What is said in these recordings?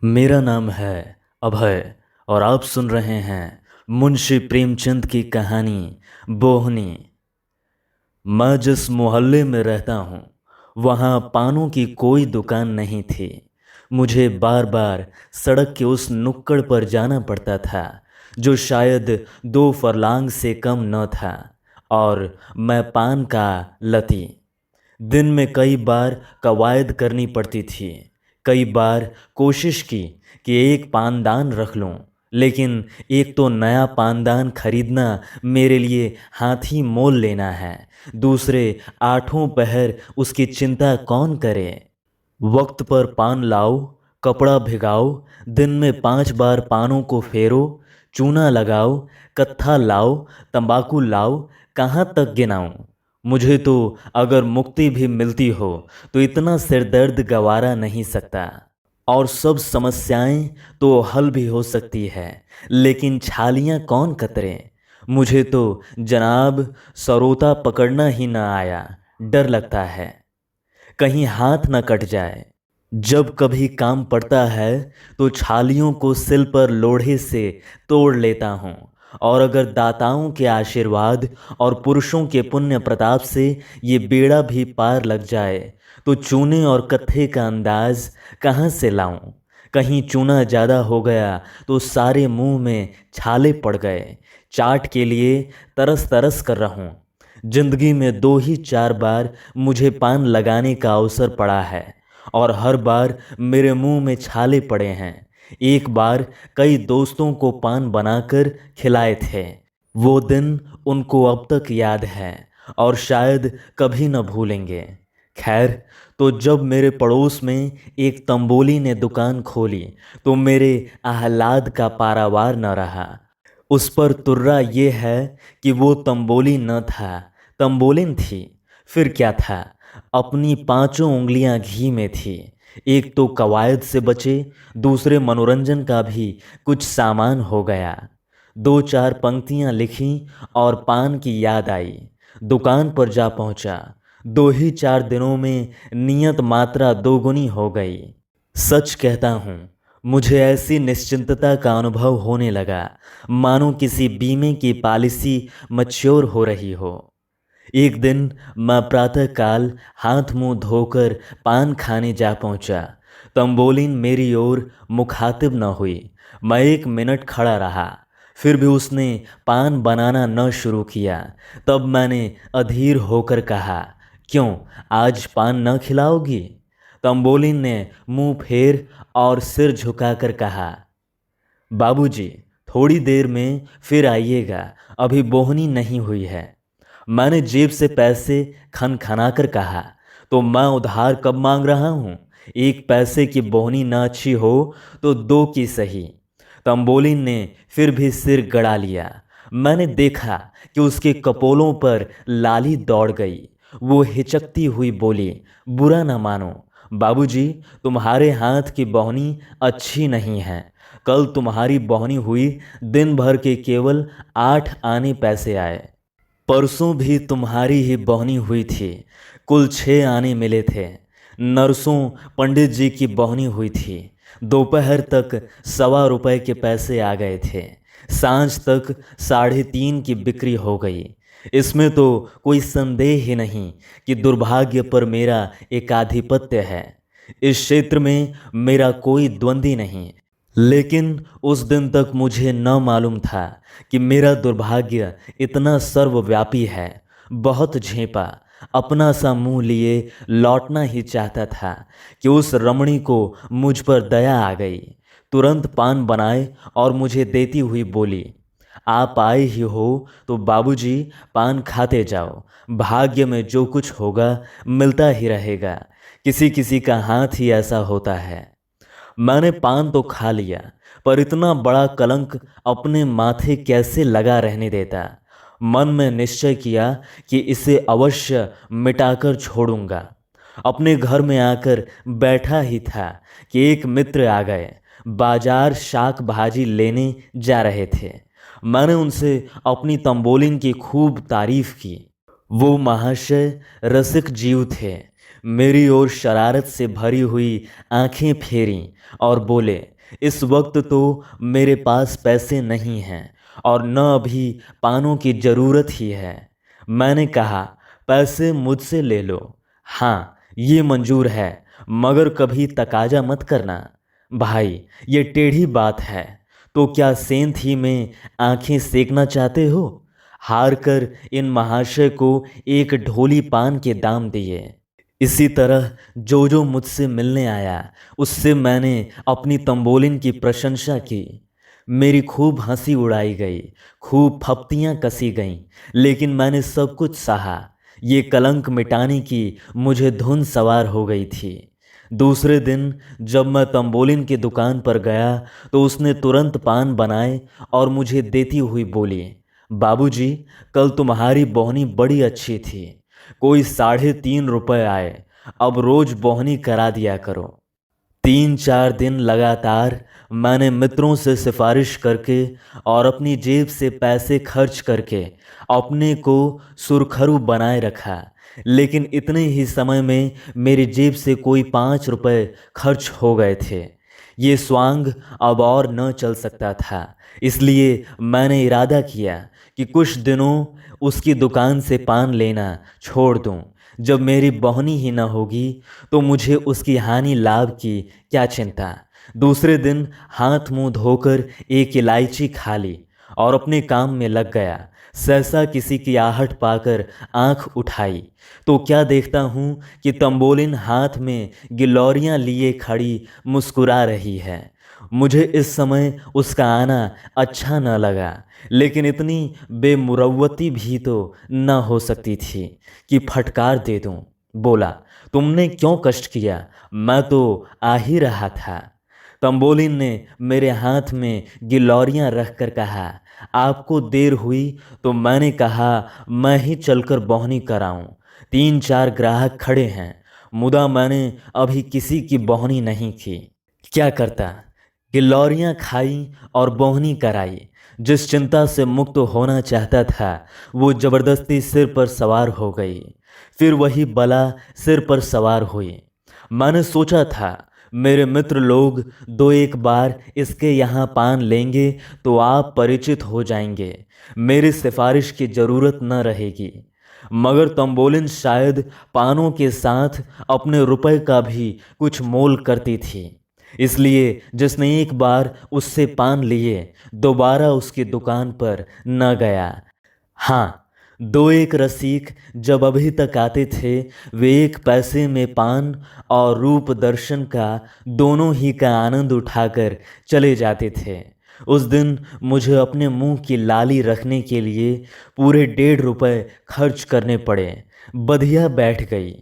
मेरा नाम है अभय और आप सुन रहे हैं मुंशी प्रेमचंद की कहानी बोहनी। मैं जिस मोहल्ले में रहता हूँ वहाँ पानों की कोई दुकान नहीं थी। मुझे बार बार सड़क के उस नुक्कड़ पर जाना पड़ता था जो शायद 2 फरलांग से कम न था, और मैं पान का लती। दिन में कई बार कवायद करनी पड़ती थी। कई बार कोशिश की कि एक पानदान रख लूं, लेकिन एक तो नया पानदान खरीदना मेरे लिए हाथी मोल लेना है, दूसरे आठों पहर उसकी चिंता कौन करे। वक्त पर पान लाओ, कपड़ा भिगाओ, दिन में 5 बार पानों को फेरो, चूना लगाओ, कत्था लाओ, तंबाकू लाओ, कहाँ तक गिनाऊं। मुझे तो अगर मुक्ति भी मिलती हो तो इतना सिरदर्द गवारा नहीं सकता। और सब समस्याएं तो हल भी हो सकती है, लेकिन छालियां कौन कतरे। मुझे तो जनाब सरोता पकड़ना ही न आया, डर लगता है कहीं हाथ न कट जाए। जब कभी काम पड़ता है तो छालियों को सिल पर लोढ़े से तोड़ लेता हूँ, और अगर दाताओं के आशीर्वाद और पुरुषों के पुण्य प्रताप से ये बेड़ा भी पार लग जाए तो चूने और कत्थे का अंदाज कहाँ से लाऊं। कहीं चूना ज़्यादा हो गया तो सारे मुंह में छाले पड़ गए। चाट के लिए तरस तरस कर रहा हूँ। जिंदगी में 2 ही 4 बार मुझे पान लगाने का अवसर पड़ा है, और हर बार मेरे मुंह में छाले पड़े हैं। एक बार कई दोस्तों को पान बनाकर खिलाए थे। वो दिन उनको अब तक याद है और शायद कभी न भूलेंगे। खैर, तो जब मेरे पड़ोस में एक तंबोली ने दुकान खोली तो मेरे आह्लाद का पारावार न रहा। उस पर तुर्रा ये है कि वो तंबोली न था, तंबोलिन थी। फिर क्या था, अपनी 5 उंगलियां घी में थी। एक तो कवायद से बचे, दूसरे मनोरंजन का भी कुछ सामान हो गया। 2 4 पंक्तियां लिखी और पान की याद आई। दुकान पर जा पहुंचा। 2 ही 4 दिनों में नियत मात्रा दोगुनी हो गई। सच कहता हूँ, मुझे ऐसी निश्चिंतता का अनुभव होने लगा मानो किसी बीमे की पॉलिसी मैच्योर हो रही हो। एक दिन मैं प्रातःकाल हाथ मुंह धोकर पान खाने जा पहुंचा। तंबोलिन मेरी ओर मुखातिब न हुई। मैं 1 मिनट खड़ा रहा, फिर भी उसने पान बनाना न शुरू किया। तब मैंने अधीर होकर कहा, क्यों, आज पान न खिलाओगी? तंबोलिन ने मुंह फेर और सिर झुकाकर कहा, बाबूजी, थोड़ी देर में फिर आइएगा, अभी बोहनी नहीं हुई है। मैंने जेब से पैसे खनखनाकर कहा, तो मैं उधार कब मांग रहा हूँ? 1 पैसे की बोहनी न अच्छी हो तो 2 की सही। तंबोलिन ने फिर भी सिर गड़ा लिया। मैंने देखा कि उसके कपोलों पर लाली दौड़ गई। वो हिचकती हुई बोली, बुरा न मानो बाबूजी, तुम्हारे हाथ की बोहनी अच्छी नहीं है। कल तुम्हारी बोहनी हुई, दिन भर के केवल 8 आने पैसे आए। परसों भी तुम्हारी ही बोहनी हुई थी, कुल 6 आने मिले थे। नरसों पंडित जी की बोहनी हुई थी। दोपहर तक ₹1.25 के पैसे आ गए थे। सांझ तक 3.5 की बिक्री हो गई। इसमें तो कोई संदेह ही नहीं कि दुर्भाग्य पर मेरा एकाधिपत्य है। इस क्षेत्र में मेरा कोई द्वंद्वी नहीं। लेकिन उस दिन तक मुझे न मालूम था कि मेरा दुर्भाग्य इतना सर्वव्यापी है। बहुत झेपा, अपना सा मुंह लिए लौटना ही चाहता था कि उस रमणी को मुझ पर दया आ गई। तुरंत पान बनाए और मुझे देती हुई बोली, आप आए ही हो तो बाबूजी पान खाते जाओ। भाग्य में जो कुछ होगा मिलता ही रहेगा। किसी किसी का हाथ ही ऐसा होता है। मैंने पान तो खा लिया, पर इतना बड़ा कलंक अपने माथे कैसे लगा रहने देता। मन में निश्चय किया कि इसे अवश्य मिटाकर छोड़ूंगा। अपने घर में आकर बैठा ही था कि एक मित्र आ गए। बाजार शाक भाजी लेने जा रहे थे। मैंने उनसे अपनी तंबोलिन की खूब तारीफ की। वो महाशय रसिक जीव थे। मेरी ओर शरारत से भरी हुई आंखें फेरीं और बोले, इस वक्त तो मेरे पास पैसे नहीं हैं और न अभी पानों की ज़रूरत ही है। मैंने कहा, पैसे मुझसे ले लो, हाँ ये मंजूर है, मगर कभी तकाजा मत करना। भाई ये टेढ़ी बात है, तो क्या सेंध ही में आंखें सेकना चाहते हो? हार कर इन महाशय को एक ढोली पान के दाम दिए। इसी तरह जो जो मुझसे मिलने आया उससे मैंने अपनी तंबोलिन की प्रशंसा की। मेरी खूब हंसी उड़ाई गई, खूब फप्तियाँ कसी गईं, लेकिन मैंने सब कुछ सहा। ये कलंक मिटाने की मुझे धुन सवार हो गई थी। दूसरे दिन जब मैं तंबोलिन की दुकान पर गया तो उसने तुरंत पान बनाए और मुझे देती हुई बोली, बाबूजी, कल तुम्हारी बोहनी बड़ी अच्छी थी, कोई 3.5 रुपए आए, अब रोज बोहनी करा दिया करो। 3-4 दिन लगातार मैंने मित्रों से सिफारिश करके और अपनी जेब से पैसे खर्च करके अपने को सुरखरू बनाए रखा, लेकिन इतने ही समय में मेरी जेब से कोई 5 रुपए खर्च हो गए थे। ये स्वांग अब और न चल सकता था, इसलिए मैंने इरादा किया कि कुछ दिनों उसकी दुकान से पान लेना छोड़ दूं। जब मेरी बोहनी ही न होगी तो मुझे उसकी हानि लाभ की क्या चिंता। दूसरे दिन हाथ मुंह धोकर एक इलायची खा ली और अपने काम में लग गया। सहसा किसी की आहट पाकर आंख उठाई तो क्या देखता हूँ कि तंबोलिन हाथ में गिलौरियाँ लिए खड़ी मुस्कुरा रही है। मुझे इस समय उसका आना अच्छा न लगा, लेकिन इतनी बेमुरव्वती भी तो न हो सकती थी कि फटकार दे दूं। बोला, तुमने क्यों कष्ट किया, मैं तो आ ही रहा था। तंबोलिन ने मेरे हाथ में गिलौरियां रखकर कहा, आपको देर हुई तो मैंने कहा मैं ही चलकर बोहनी कराऊं। 3-4 ग्राहक खड़े हैं, मुदा मैंने अभी किसी की बोहनी नहीं की। क्या करता, गिलौरियां खाई और बोहनी कराई। जिस चिंता से मुक्त होना चाहता था वो जबरदस्ती सिर पर सवार हो गई। फिर वही बला सिर पर सवार हुई। मैंने सोचा था मेरे मित्र लोग 2-1 बार इसके यहाँ पान लेंगे तो आप परिचित हो जाएंगे, मेरी सिफारिश की ज़रूरत न रहेगी। मगर तंबोलिन शायद पानों के साथ अपने रुपए का भी कुछ मोल करती थी, इसलिए जिसने एक बार उससे पान लिए दोबारा उसकी दुकान पर न गया। हाँ, 2-1 रसिक जब अभी तक आते थे वे 1 पैसे में पान और रूप दर्शन का दोनों ही का आनंद उठाकर चले जाते थे। उस दिन मुझे अपने मुंह की लाली रखने के लिए पूरे 1.5 रुपए खर्च करने पड़े। बधिया बैठ गई।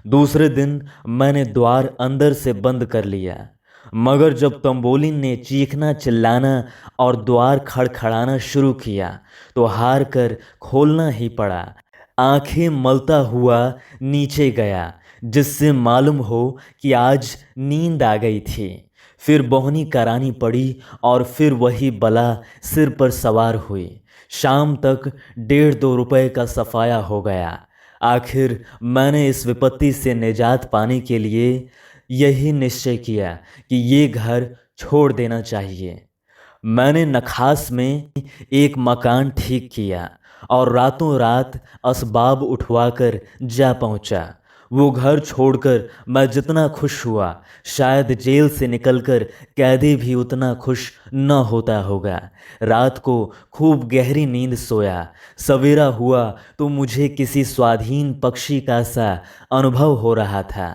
दूसरे दिन मैंने द्वार अंदर से बंद कर लिया, मगर जब तंबोलिन ने चीखना चिल्लाना और द्वार खड़खड़ाना शुरू किया तो हार कर खोलना ही पड़ा। आंखें मलता हुआ नीचे गया, जिससे मालूम हो कि आज नींद आ गई थी। फिर बोहनी करानी पड़ी और फिर वही बला सिर पर सवार हुई। शाम तक 1.5-2 रुपए का सफाया हो गया। आखिर मैंने इस विपत्ति से निजात पाने के लिए यही निश्चय किया कि ये घर छोड़ देना चाहिए। मैंने नखास में एक मकान ठीक किया और रातों रात असबाब उठवाकर जा पहुंचा। वो घर छोड़कर मैं जितना खुश हुआ शायद जेल से निकलकर कैदी भी उतना खुश न होता होगा। रात को खूब गहरी नींद सोया। सवेरा हुआ तो मुझे किसी स्वाधीन पक्षी का सा अनुभव हो रहा था।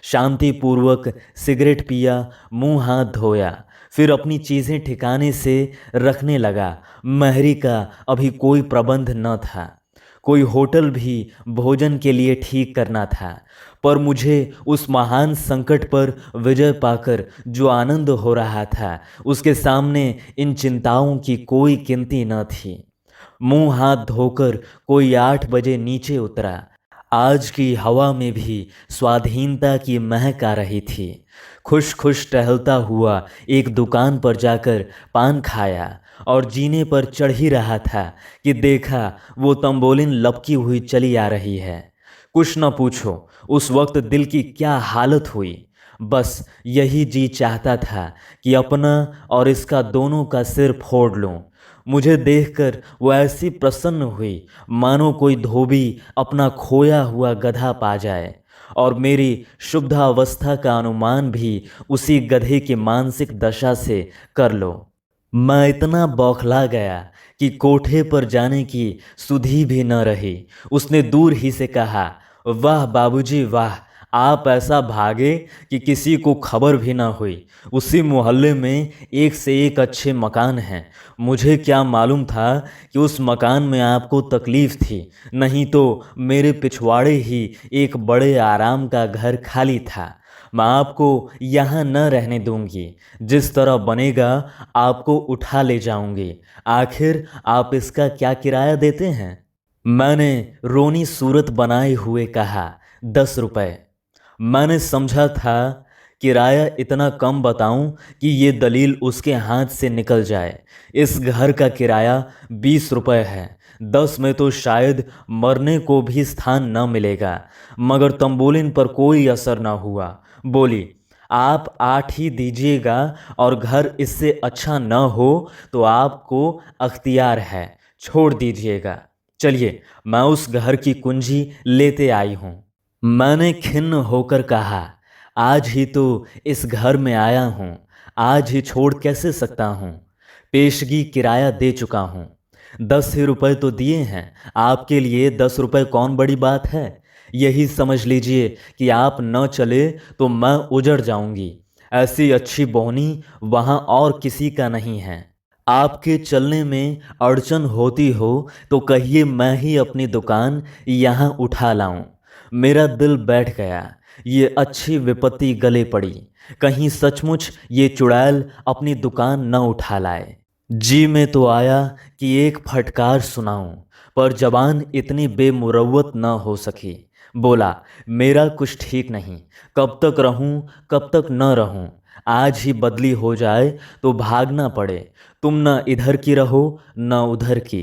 शांतिपूर्वक सिगरेट पिया, मुंह हाथ धोया, फिर अपनी चीज़ें ठिकाने से रखने लगा। महरी का अभी कोई प्रबंध न था, कोई होटल भी भोजन के लिए ठीक करना था, पर मुझे उस महान संकट पर विजय पाकर जो आनंद हो रहा था उसके सामने इन चिंताओं की कोई गिनती न थी। मुंह हाथ धोकर कोई 8 बजे नीचे उतरा। आज की हवा में भी स्वाधीनता की महक आ रही थी। खुश खुश टहलता हुआ एक दुकान पर जाकर पान खाया और जीने पर चढ़ ही रहा था कि देखा वो तंबोलिन लपकी हुई चली आ रही है। कुछ न पूछो उस वक्त दिल की क्या हालत हुई। बस यही जी चाहता था कि अपना और इसका दोनों का सिर फोड़ लूं। मुझे देखकर वो ऐसी प्रसन्न हुई मानो कोई धोबी अपना खोया हुआ गधा पा जाए, और मेरी शुद्धावस्था का अनुमान भी उसी गधे की मानसिक दशा से कर लो। मैं इतना बौखला गया कि कोठे पर जाने की सुधि भी न रही। उसने दूर ही से कहा, वाह बाबूजी वाह, आप ऐसा भागे कि किसी को खबर भी ना हुई। उसी मोहल्ले में एक से एक अच्छे मकान हैं। मुझे क्या मालूम था कि उस मकान में आपको तकलीफ थी, नहीं तो मेरे पिछवाड़े ही एक बड़े आराम का घर खाली था। मैं आपको यहाँ न रहने दूंगी। जिस तरह बनेगा आपको उठा ले जाऊंगी। आखिर आप इसका क्या किराया देते हैं? मैंने रोनी सूरत बनाए हुए कहा, 10 रुपए। मैंने समझा था किराया इतना कम बताऊं कि ये दलील उसके हाथ से निकल जाए। इस घर का किराया 20 रुपए है। 10 में तो शायद मरने को भी स्थान न मिलेगा। मगर तंबोलिन पर कोई असर न हुआ। बोली, आप 8 ही दीजिएगा, और घर इससे अच्छा न हो तो आपको अख्तियार है, छोड़ दीजिएगा। चलिए, मैं उस घर की कुंजी लेते आई हूँ। मैंने खिन्न होकर कहा, आज ही तो इस घर में आया हूँ, आज ही छोड़ कैसे सकता हूँ? पेशगी किराया दे चुका हूँ। 10 ही रुपए तो दिए हैं। आपके लिए 10 रुपए कौन बड़ी बात है? यही समझ लीजिए कि आप न चले तो मैं उजड़ जाऊंगी। ऐसी अच्छी बोहनी वहाँ और किसी का नहीं है। आपके चलने में अड़चन होती हो तो कहिए मैं ही अपनी दुकान यहाँ उठा लाऊं। मेरा दिल बैठ गया। ये अच्छी विपत्ति गले पड़ी। कहीं सचमुच ये चुड़ैल अपनी दुकान न उठा लाए। जी में तो आया कि एक फटकार सुनाऊं, पर जबान इतनी बेमुरव्वत न हो सकी। बोला, मेरा कुछ ठीक नहीं। कब तक रहूं, कब तक न रहूं? आज ही बदली हो जाए तो भागना पड़े। तुम न इधर की रहो न उधर की।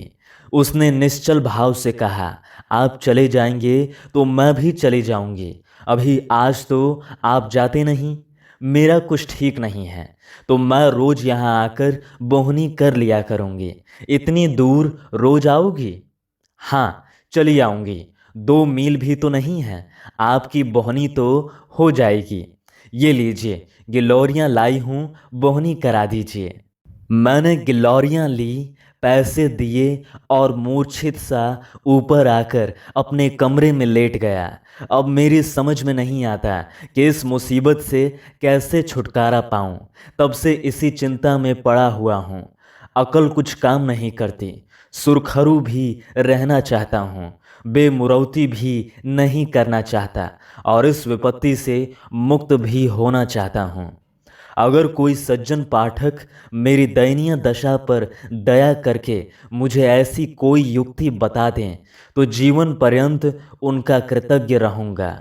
उसने निश्चल भाव से कहा, आप चले जाएंगे तो मैं भी चली जाऊंगी। अभी आज तो आप जाते नहीं। मेरा कुछ ठीक नहीं है तो मैं रोज यहाँ आकर बोहनी कर लिया करूँगी। इतनी दूर रोज आओगी? हाँ, चली आऊँगी। 2 मील भी तो नहीं है। आपकी बोहनी तो हो जाएगी। ये लीजिए, गिलौरियाँ लाई हूँ, बोहनी करा दीजिए। मैंने गिलौरियाँ ली, पैसे दिए और मूर्छित सा ऊपर आकर अपने कमरे में लेट गया। अब मेरी समझ में नहीं आता कि इस मुसीबत से कैसे छुटकारा पाऊं। तब से इसी चिंता में पड़ा हुआ हूँ। अकल कुछ काम नहीं करती। सुरखरू भी रहना चाहता हूँ, बेमुरौती भी नहीं करना चाहता, और इस विपत्ति से मुक्त भी होना चाहता हूँ। अगर कोई सज्जन पाठक मेरी दयनीय दशा पर दया करके मुझे ऐसी कोई युक्ति बता दें तो जीवन पर्यंत उनका कृतज्ञ रहूँगा।